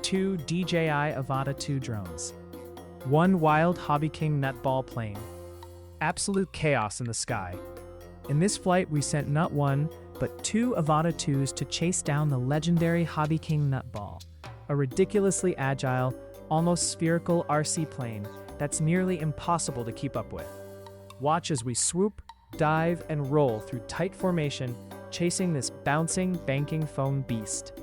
2 DJI Avata 2 drones. 1 wild Hobby King nutball plane. Absolute chaos in the sky. In this flight, we sent not 1, but 2 Avata 2s to chase down the legendary Hobby King nutball, a ridiculously agile, almost spherical RC plane that's nearly impossible to keep up with. Watch as we swoop, dive, and roll through tight formation, chasing this bouncing, banking foam beast.